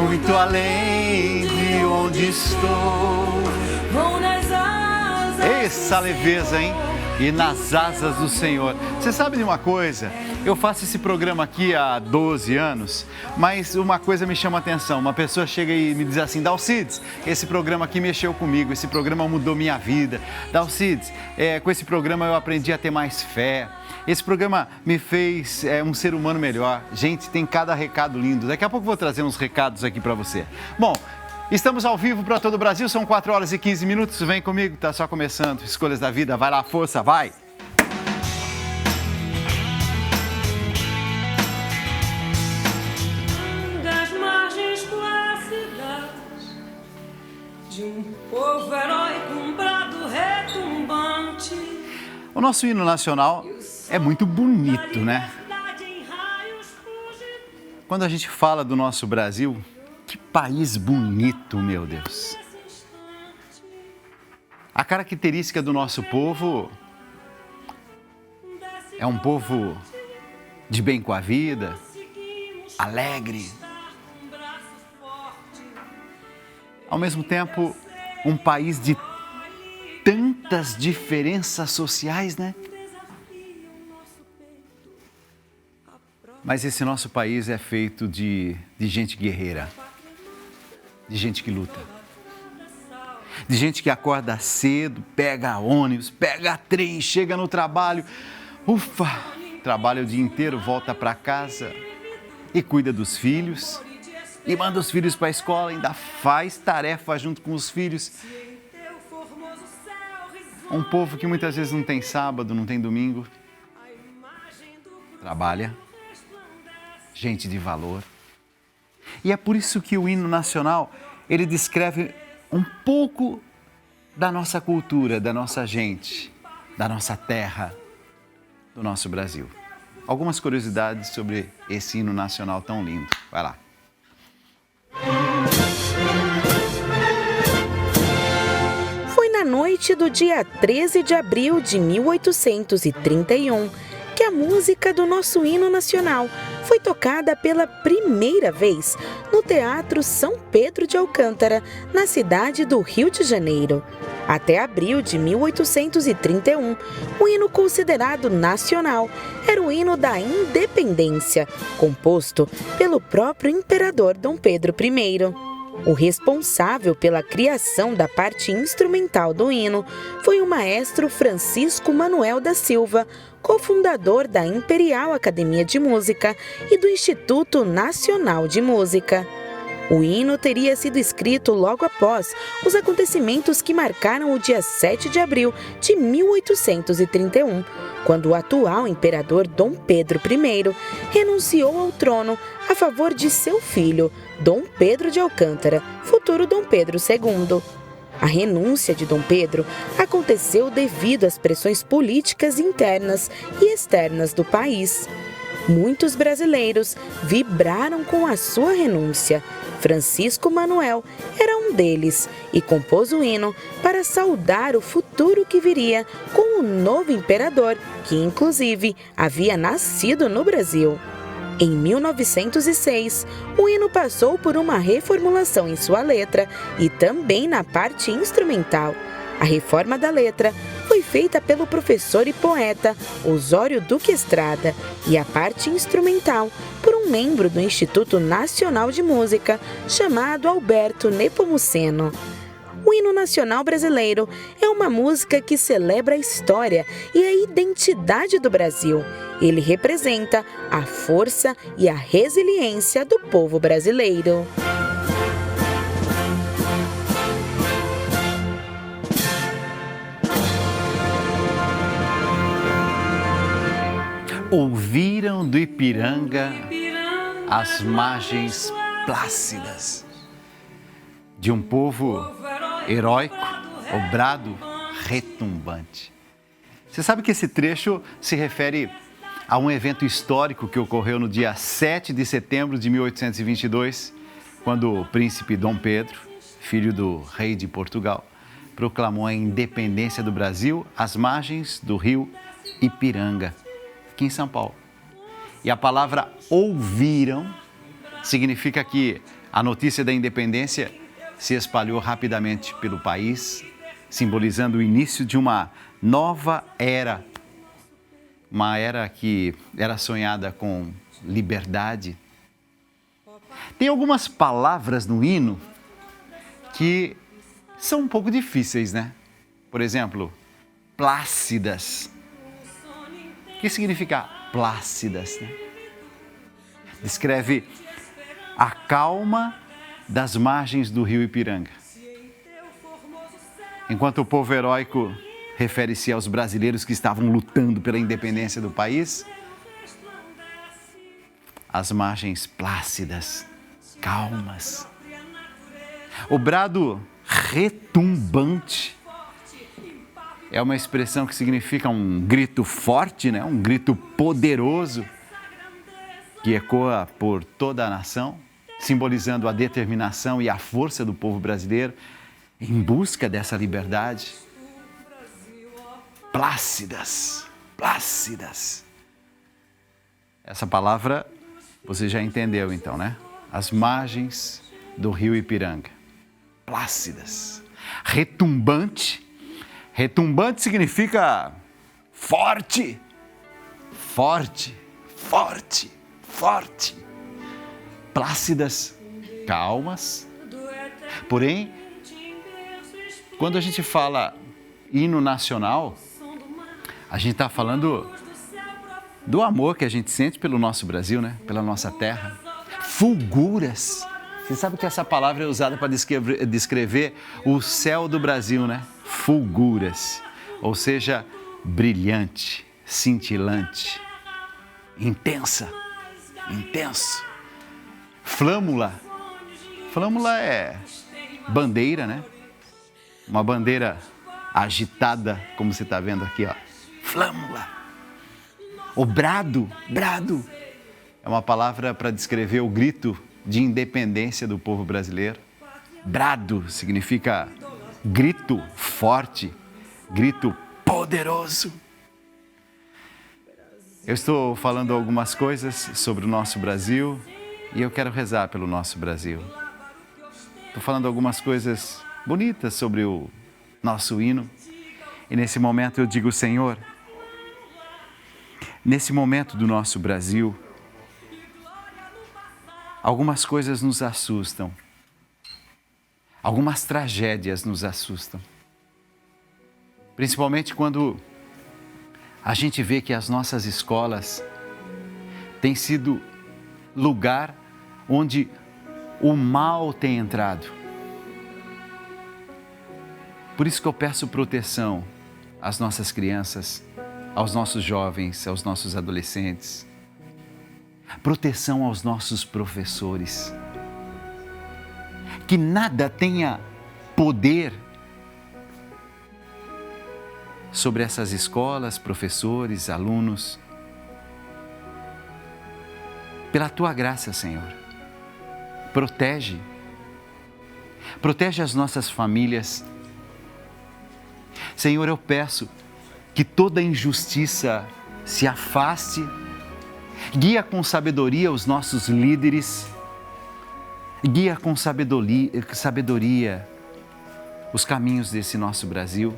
muito além de onde estou. Vou nas asas. Essa leveza, hein? E nas asas do Senhor. Você sabe de uma coisa? Eu faço esse programa aqui há 12 anos, mas uma coisa me chama a atenção. Uma pessoa chega e me diz assim: Dalcides, esse programa aqui mexeu comigo, esse programa mudou minha vida. Dalcides, com esse programa eu aprendi a ter mais fé. Esse programa me fez um ser humano melhor. Gente, tem cada recado lindo. Daqui a pouco eu vou trazer uns recados aqui para você. Bom, estamos ao vivo para todo o Brasil, são 4 horas e 15 minutos. Vem comigo, tá só começando. Escolhas da vida, vai lá, força, vai! Das margens plácidas de um povo heróico, um brado retumbante. O nosso hino nacional é muito bonito, né? Quando a gente fala do nosso Brasil, que país bonito, meu Deus! A característica do nosso povo é um povo de bem com a vida, alegre. Ao mesmo tempo, um país de tantas diferenças sociais, né? Mas esse nosso país é feito de gente guerreira, de gente que luta, de gente que acorda cedo, pega ônibus, pega trem, chega no trabalho, trabalha o dia inteiro, volta para casa e cuida dos filhos, e manda os filhos para a escola, ainda faz tarefa junto com os filhos. Um povo que muitas vezes não tem sábado, não tem domingo, trabalha. Gente de valor. E é por isso que o hino nacional, ele descreve um pouco da nossa cultura, da nossa gente, da nossa terra, do nosso Brasil. Algumas curiosidades sobre esse hino nacional tão lindo. Vai lá. Foi na noite do dia 13 de abril de 1831 que a música do nosso hino nacional foi tocada pela primeira vez no Teatro São Pedro de Alcântara, na cidade do Rio de Janeiro. Até abril de 1831, o hino considerado nacional era o hino da independência, composto pelo próprio imperador Dom Pedro I. O responsável pela criação da parte instrumental do hino foi o maestro Francisco Manuel da Silva, cofundador da Imperial Academia de Música e do Instituto Nacional de Música. O hino teria sido escrito logo após os acontecimentos que marcaram o dia 7 de abril de 1831, quando o atual imperador Dom Pedro I renunciou ao trono a favor de seu filho, Dom Pedro de Alcântara, futuro Dom Pedro II. A renúncia de Dom Pedro aconteceu devido às pressões políticas internas e externas do país. Muitos brasileiros vibraram com a sua renúncia. Francisco Manuel era um deles e compôs o hino para saudar o futuro que viria com o novo imperador, que inclusive havia nascido no Brasil. Em 1906, o hino passou por uma reformulação em sua letra e também na parte instrumental. A reforma da letra foi feita pelo professor e poeta Osório Duque Estrada e a parte instrumental por um membro do Instituto Nacional de Música chamado Alberto Nepomuceno. O hino nacional brasileiro é uma música que celebra a história e a identidade do Brasil. Ele representa a força e a resiliência do povo brasileiro. Ouviram do Ipiranga as margens plácidas de um povo heróico, o brado retumbante. Você sabe que esse trecho se refere a um evento histórico que ocorreu no dia 7 de setembro de 1822, quando o príncipe Dom Pedro, filho do rei de Portugal, proclamou a independência do Brasil às margens do rio Ipiranga, aqui em São Paulo. E a palavra ouviram significa que A notícia da independência se espalhou rapidamente pelo país, simbolizando o início de uma nova era. Uma era que era sonhada com liberdade. Tem algumas palavras no hino que são um pouco difíceis, né? Por exemplo, plácidas. O que significa plácidas, né? Descreve a calma das margens do rio Ipiranga. Enquanto o povo heróico refere-se aos brasileiros que estavam lutando pela independência do país, as margens plácidas, calmas. O brado retumbante é uma expressão que significa um grito forte, né? Um grito poderoso que ecoa por toda a nação, simbolizando a determinação e a força do povo brasileiro em busca dessa liberdade. Plácidas, plácidas. Essa palavra você já entendeu então, né? As margens do rio Ipiranga. Plácidas. Retumbante. Retumbante significa forte, forte, forte, forte. Plácidas, calmas. Porém, quando a gente fala hino nacional, a gente está falando do amor que a gente sente pelo nosso Brasil, né? Pela nossa terra. Fulguras. Você sabe que essa palavra é usada para descrever o céu do Brasil, né? Fulguras. Ou seja, brilhante, cintilante, intensa, intenso. Flâmula. Flâmula é bandeira, né? Uma bandeira agitada, como você está vendo aqui, ó. Flâmula. O brado, brado, é uma palavra para descrever o grito de independência do povo brasileiro. Brado significa grito forte, grito poderoso. Eu estou falando algumas coisas sobre o nosso Brasil e eu quero rezar pelo nosso Brasil. Estou falando algumas coisas bonitas sobre o nosso hino e nesse momento eu digo, Senhor, nesse momento do nosso Brasil, algumas coisas nos assustam, algumas tragédias nos assustam, principalmente quando a gente vê que as nossas escolas têm sido lugar onde o mal tem entrado. Por isso que eu peço proteção às nossas crianças, aos nossos jovens, aos nossos adolescentes. Proteção aos nossos professores. Que nada tenha poder sobre essas escolas, professores, alunos. Pela Tua graça, Senhor. Protege. Protege as nossas famílias. Senhor, eu peço que toda injustiça se afaste. Guia com sabedoria os nossos líderes. Guia com sabedoria os caminhos desse nosso Brasil.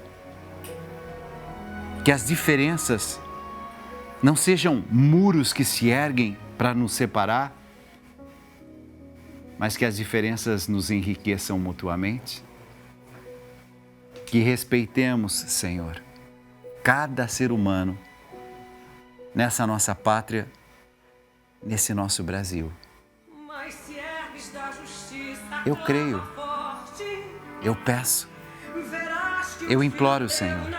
Que as diferenças não sejam muros que se erguem para nos separar, mas que as diferenças nos enriqueçam mutuamente. Que respeitemos, Senhor, cada ser humano nessa nossa pátria, nesse nosso Brasil. Eu creio, eu peço, eu imploro, Senhor,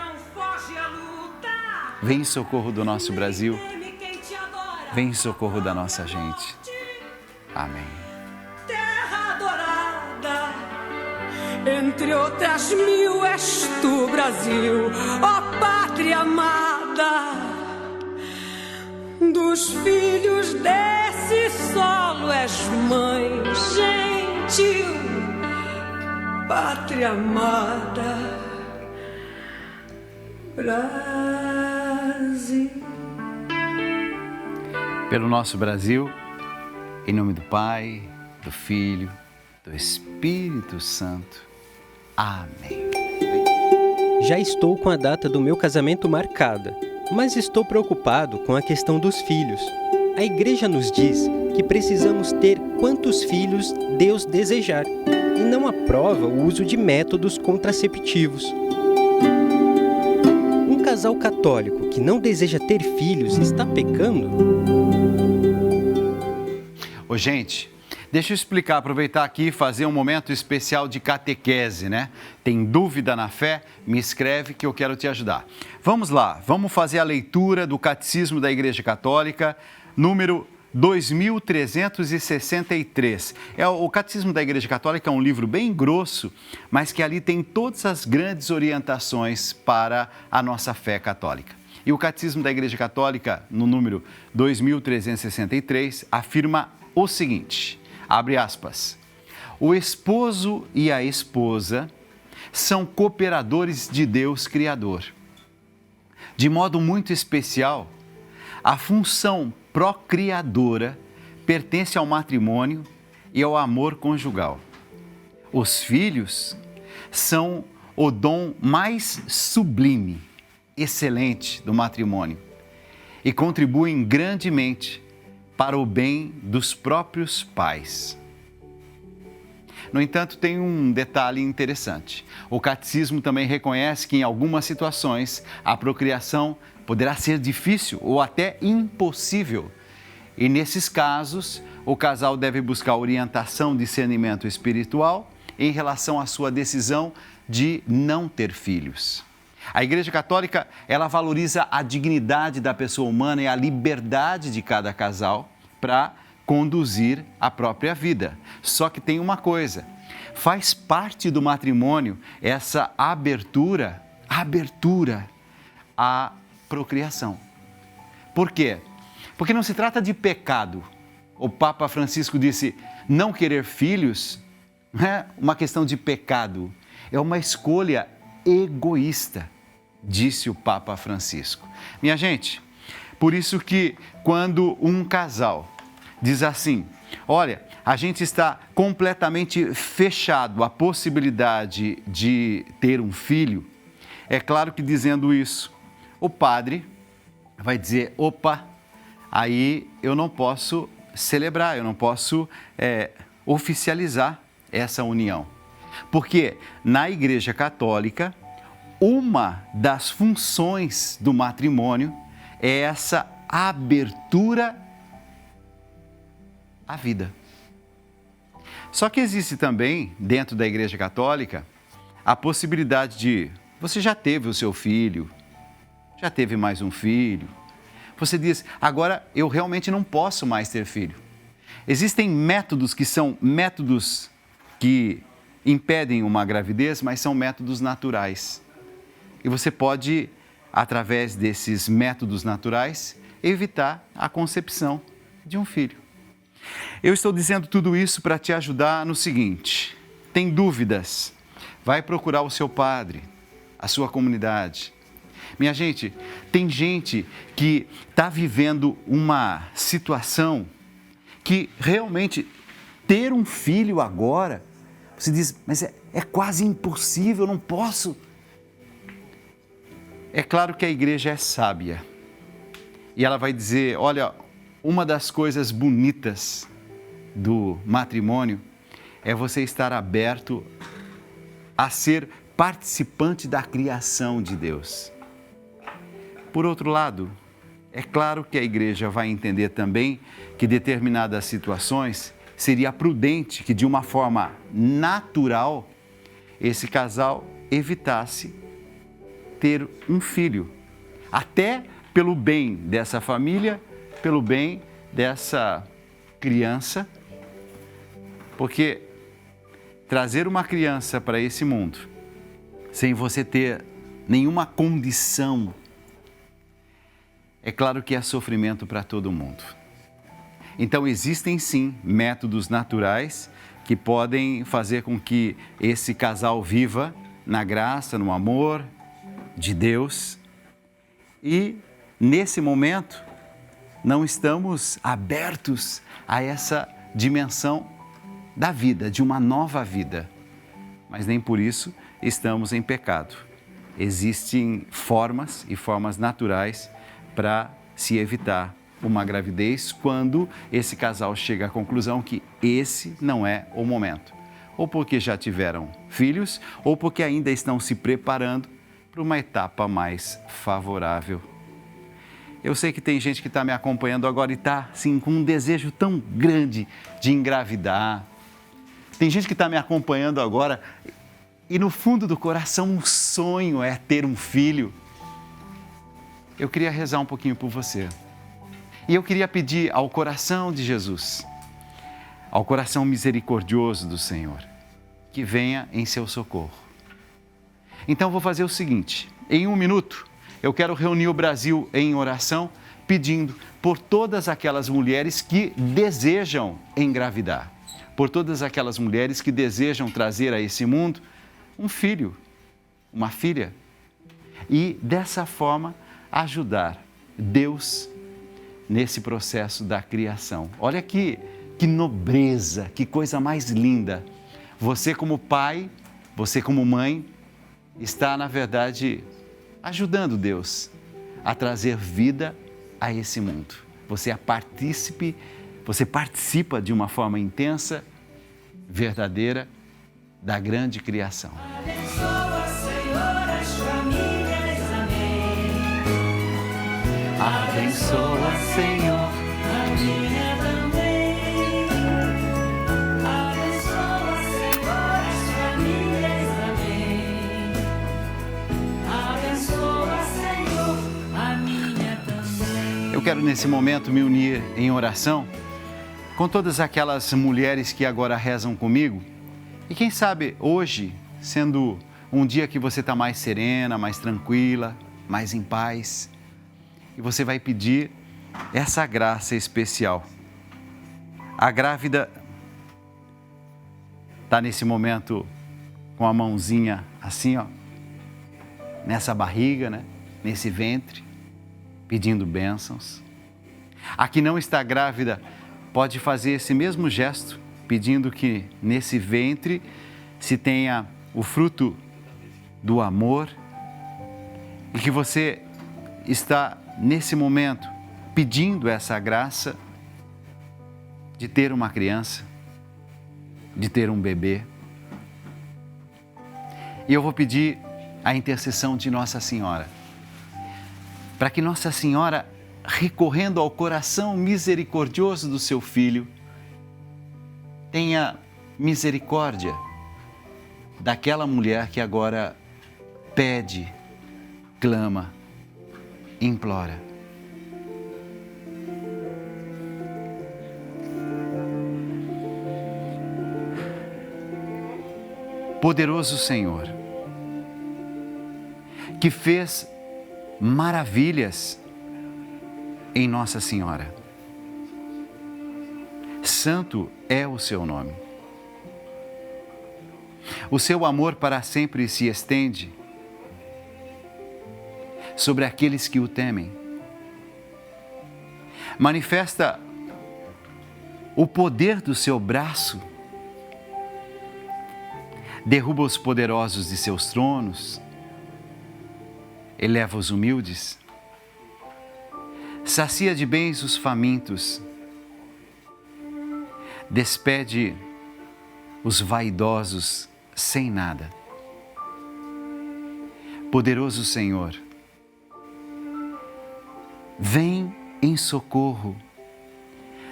vem em socorro do nosso Brasil, vem em socorro da nossa gente. Amém. Terra adorada, entre outras mil és tu, Brasil, ó pátria amada. Dos filhos desse solo és mãe gentil, pátria amada, Brasil. Pelo nosso Brasil, em nome do Pai, do Filho do Espírito Santo. Amém. Já estou com a data do meu casamento marcada, mas estou preocupado com a questão dos filhos. A igreja nos diz que precisamos ter quantos filhos Deus desejar e não aprova o uso de métodos contraceptivos. Um casal católico que não deseja ter filhos está pecando? Ô, gente, deixa eu explicar, aproveitar aqui e fazer um momento especial de catequese, né? Tem dúvida na fé? Me escreve que eu quero te ajudar. Vamos lá, vamos fazer a leitura do Catecismo da Igreja Católica, número 2363. O Catecismo da Igreja Católica é um livro bem grosso, mas que ali tem todas as grandes orientações para a nossa fé católica. E o Catecismo da Igreja Católica, no número 2363, afirma o seguinte, abre aspas, o esposo e a esposa são cooperadores de Deus Criador. De modo muito especial, a função procriadora pertence ao matrimônio e ao amor conjugal. Os filhos são o dom mais sublime, excelente do matrimônio e contribuem grandemente para o bem dos próprios pais. No entanto, tem um detalhe interessante. O catecismo também reconhece que em algumas situações a procriação poderá ser difícil ou até impossível. E nesses casos, o casal deve buscar orientação, discernimento espiritual em relação à sua decisão de não ter filhos. A Igreja Católica, ela valoriza a dignidade da pessoa humana e a liberdade de cada casal para conduzir a própria vida. Só que tem uma coisa, faz parte do matrimônio essa abertura à procriação. Por quê? Porque não se trata de pecado. O Papa Francisco disse, não querer filhos não é uma questão de pecado, é uma escolha egoísta, disse o Papa Francisco. Minha gente, por isso que quando um casal diz assim, olha, a gente está completamente fechado à possibilidade de ter um filho, é claro que dizendo isso, o padre vai dizer, opa, aí eu não posso celebrar, eu não posso oficializar essa união. Porque na Igreja Católica, uma das funções do matrimônio é essa abertura à vida. Só que existe também, dentro da Igreja Católica, a possibilidade de, você já teve o seu filho, já teve mais um filho, você diz, agora eu realmente não posso mais ter filho. Existem métodos que são métodos que impedem uma gravidez, mas são métodos naturais. E você pode, através desses métodos naturais, evitar a concepção de um filho. Eu estou dizendo tudo isso para te ajudar no seguinte, tem dúvidas? Vai procurar o seu padre, a sua comunidade. Minha gente, tem gente que está vivendo uma situação que realmente ter um filho agora, você diz, mas é quase impossível, eu não posso. É claro que a igreja é sábia e ela vai dizer, olha, uma das coisas bonitas do matrimônio é você estar aberto a ser participante da criação de Deus. Por outro lado, é claro que a igreja vai entender também que determinadas situações seria prudente que de uma forma natural esse casal evitasse ter um filho, até pelo bem dessa família, pelo bem dessa criança, porque trazer uma criança para esse mundo sem você ter nenhuma condição, é claro que é sofrimento para todo mundo. Então existem sim métodos naturais que podem fazer com que esse casal viva na graça, no amor de Deus. E nesse momento não estamos abertos a essa dimensão da vida, de uma nova vida. Mas nem por isso estamos em pecado. Existem formas e formas naturais para se evitar uma gravidez quando esse casal chega à conclusão que esse não é o momento. Ou porque já tiveram filhos, ou porque ainda estão se preparando para uma etapa mais favorável. Eu sei que tem gente que está me acompanhando agora e está assim, com um desejo tão grande de engravidar. Tem gente que está me acompanhando agora e no fundo do coração um sonho é ter um filho. Eu queria rezar um pouquinho por você. E eu queria pedir ao coração de Jesus, ao coração misericordioso do Senhor, que venha em seu socorro. Então vou fazer o seguinte, em 1 minuto, eu quero reunir o Brasil em oração, pedindo por todas aquelas mulheres que desejam engravidar, por todas aquelas mulheres que desejam trazer a esse mundo um filho, uma filha, e dessa forma ajudar Deus nesse processo da criação. Olha que nobreza, que coisa mais linda. Você como pai, você como mãe, está na verdade ajudando Deus a trazer vida a esse mundo. Você é partícipe, você participa de uma forma intensa, verdadeira, da grande criação. Abençoa, Senhor, as famílias, amém. Abençoa, Senhor, A minha também. Abençoa, Senhor, as famílias, amém. Abençoa, Senhor, a minha também. Eu quero nesse momento me unir em oração com todas aquelas mulheres que agora rezam comigo. E quem sabe hoje, sendo um dia que você está mais serena, mais tranquila, mais em paz, e você vai pedir essa graça especial. A grávida está nesse momento com a mãozinha assim, ó, nessa barriga, né? Nesse ventre, pedindo bênçãos. A que não está grávida pode fazer esse mesmo gesto, pedindo que nesse ventre se tenha o fruto do amor e que você está nesse momento pedindo essa graça de ter uma criança, de ter um bebê. E eu vou pedir a intercessão de Nossa Senhora, para que Nossa Senhora, recorrendo ao coração misericordioso do seu filho, tenha misericórdia daquela mulher que agora pede, clama, implora. Poderoso Senhor, que fez maravilhas em Nossa Senhora. Santo é o seu nome. O seu amor para sempre se estende sobre aqueles que o temem. Manifesta o poder do seu braço, derruba os poderosos de seus tronos, eleva os humildes, sacia de bens os famintos, despede os vaidosos sem nada. Poderoso Senhor, vem em socorro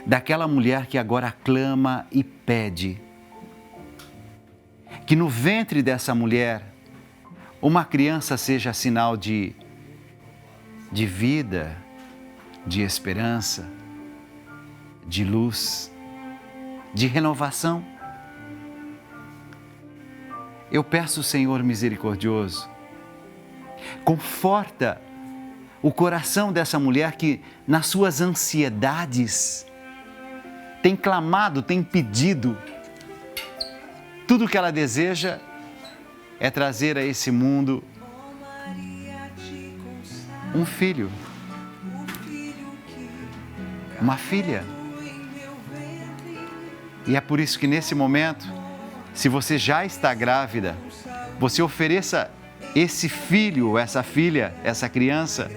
daquela mulher que agora clama e pede. Que no ventre dessa mulher uma criança seja sinal de vida, de esperança, de luz, de renovação. Eu peço, Senhor misericordioso, conforta o coração dessa mulher que, nas suas ansiedades, tem clamado, tem pedido. Tudo que ela deseja é trazer a esse mundo um filho, uma filha. E é por isso que nesse momento, se você já está grávida, você ofereça esse filho, essa filha, essa criança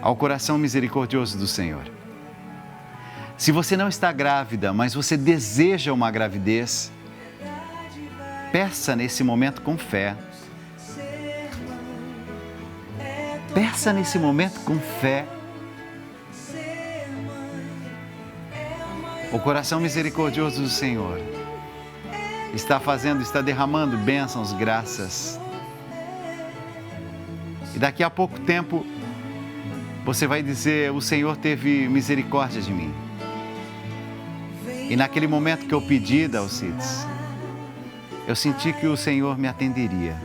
ao coração misericordioso do Senhor. Se você não está grávida, mas você deseja uma gravidez, peça nesse momento com fé. Peça nesse momento com fé. O coração misericordioso do Senhor está derramando bênçãos, graças. E daqui a pouco tempo, você vai dizer: o Senhor teve misericórdia de mim. E naquele momento que eu pedi, Dalcides, eu senti que o Senhor me atenderia.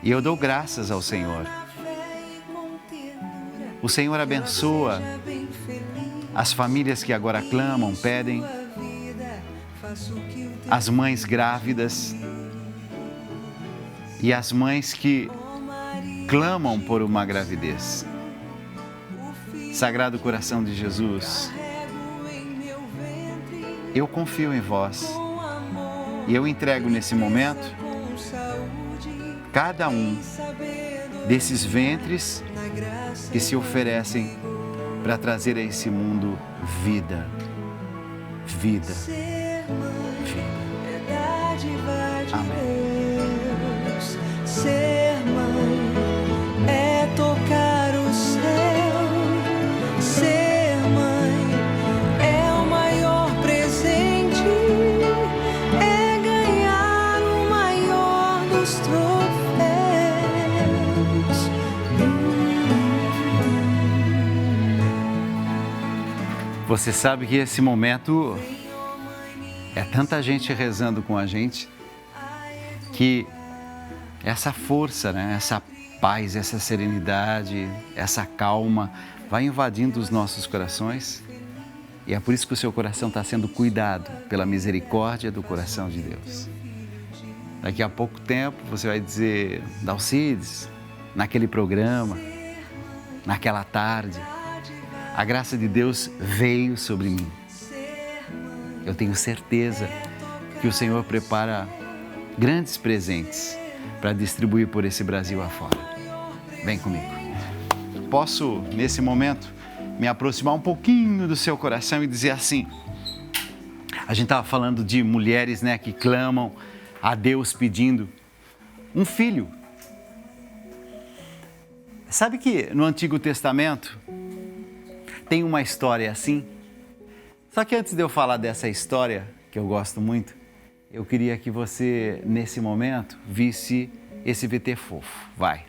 E eu dou graças ao Senhor. O Senhor abençoa as famílias que agora clamam, pedem, as mães grávidas e as mães que clamam por uma gravidez. Sagrado coração de Jesus, eu confio em vós e eu entrego nesse momento cada um desses ventres que se oferecem para trazer a esse mundo vida, vida, vida. Amém. Ser mãe é tocar o céu. Ser mãe é o maior presente, é ganhar o maior dos troféus. Você sabe que esse momento é tanta gente rezando com a gente que essa força, né? Essa paz, essa serenidade, essa calma vai invadindo os nossos corações e é por isso que o seu coração está sendo cuidado pela misericórdia do coração de Deus. Daqui a pouco tempo você vai dizer: Dalcides, naquele programa, naquela tarde, a graça de Deus veio sobre mim. Eu tenho certeza que o Senhor prepara grandes presentes para distribuir por esse Brasil afora. Vem comigo. Posso, nesse momento, me aproximar um pouquinho do seu coração e dizer assim: a gente estava falando de mulheres, né, que clamam a Deus pedindo um filho. Sabe que no Antigo Testamento tem uma história assim? Só que antes de eu falar dessa história, que eu gosto muito, eu queria que você, nesse momento, visse esse VT fofo. Vai!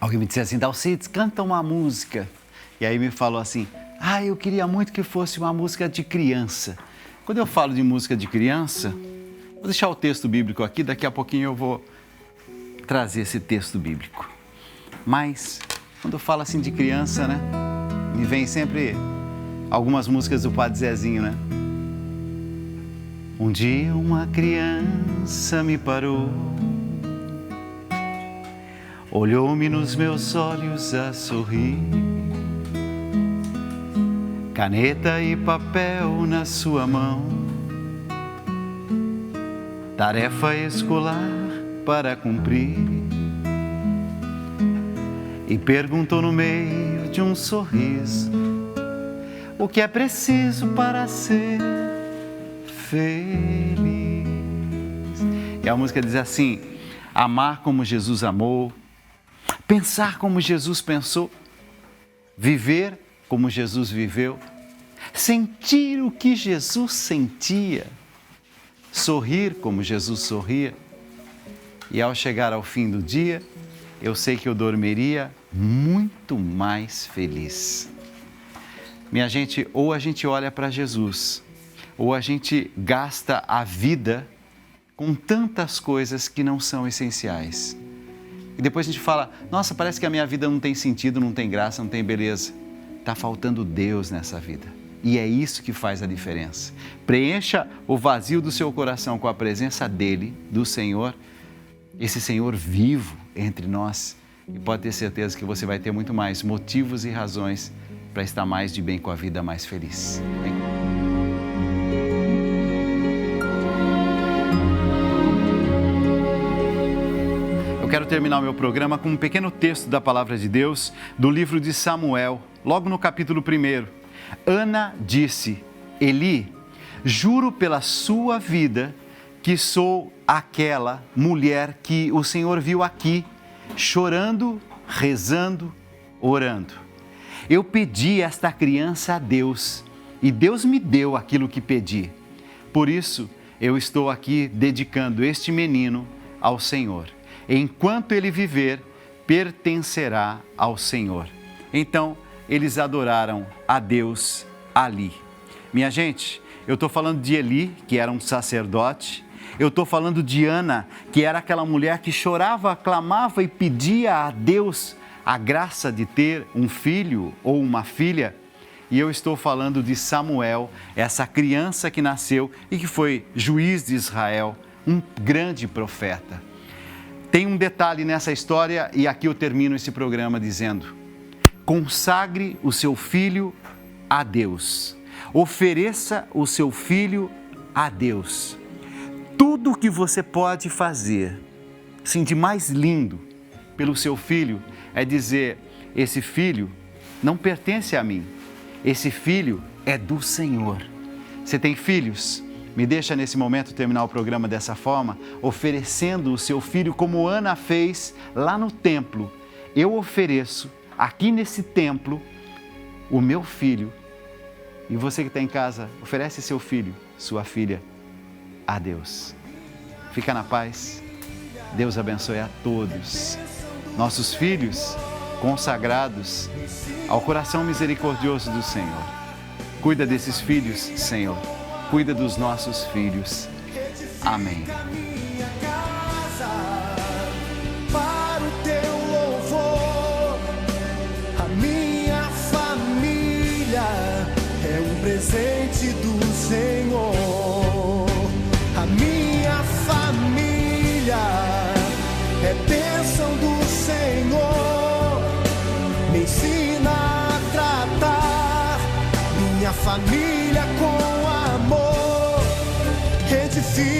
Alguém me disse assim: Dalcides, canta uma música. E aí me falou assim: eu queria muito que fosse uma música de criança. Quando eu falo de música de criança, vou deixar o texto bíblico aqui, daqui a pouquinho eu vou trazer esse texto bíblico. Mas, quando eu falo assim de criança, né, me vem sempre algumas músicas do Padre Zezinho, né? Um dia uma criança me parou, olhou-me nos meus olhos a sorrir, caneta e papel na sua mão, tarefa escolar para cumprir, e perguntou no meio de um sorriso: o que é preciso para ser feliz? E a música diz assim: amar como Jesus amou, pensar como Jesus pensou, viver como Jesus viveu, sentir o que Jesus sentia, sorrir como Jesus sorria. E ao chegar ao fim do dia, eu sei que eu dormiria muito mais feliz. Minha gente, ou a gente olha para Jesus, ou a gente gasta a vida com tantas coisas que não são essenciais. E depois a gente fala, nossa, parece que a minha vida não tem sentido, não tem graça, não tem beleza. Está faltando Deus nessa vida. E é isso que faz a diferença. Preencha o vazio do seu coração com a presença dEle, do Senhor, esse Senhor vivo entre nós. E pode ter certeza que você vai ter muito mais motivos e razões para estar mais de bem com a vida, mais feliz. Eu quero terminar o meu programa com um pequeno texto da Palavra de Deus, do livro de Samuel, logo no capítulo 1. Ana disse, Eli, juro pela sua vida que sou aquela mulher que o Senhor viu aqui, chorando, rezando, orando. Eu pedi esta criança a Deus e Deus me deu aquilo que pedi. Por isso, eu estou aqui dedicando este menino ao Senhor. Enquanto ele viver, pertencerá ao Senhor. Então, eles adoraram a Deus ali. Minha gente, eu estou falando de Eli, que era um sacerdote. Eu estou falando de Ana, que era aquela mulher que chorava, clamava e pedia a Deus a graça de ter um filho ou uma filha. E eu estou falando de Samuel, essa criança que nasceu e que foi juiz de Israel, um grande profeta. Tem um detalhe nessa história e aqui eu termino esse programa dizendo: consagre o seu filho a Deus. Ofereça o seu filho a Deus. Tudo o que você pode fazer, sim, de mais lindo pelo seu filho, é dizer, esse filho não pertence a mim, esse filho é do Senhor. Você tem filhos? Me deixa nesse momento terminar o programa dessa forma, oferecendo o seu filho como Ana fez lá no templo. Eu ofereço aqui nesse templo o meu filho. E você que está em casa, oferece seu filho, sua filha, a Deus. Fica na paz. Deus abençoe a todos. Nossos filhos consagrados ao coração misericordioso do Senhor. Cuida desses filhos, Senhor. Cuida dos nossos filhos. Amém. Para o teu louvor, a minha família é um presente do Senhor. A minha família é bênção do Senhor. Me ensina a tratar minha família com amor. Edifica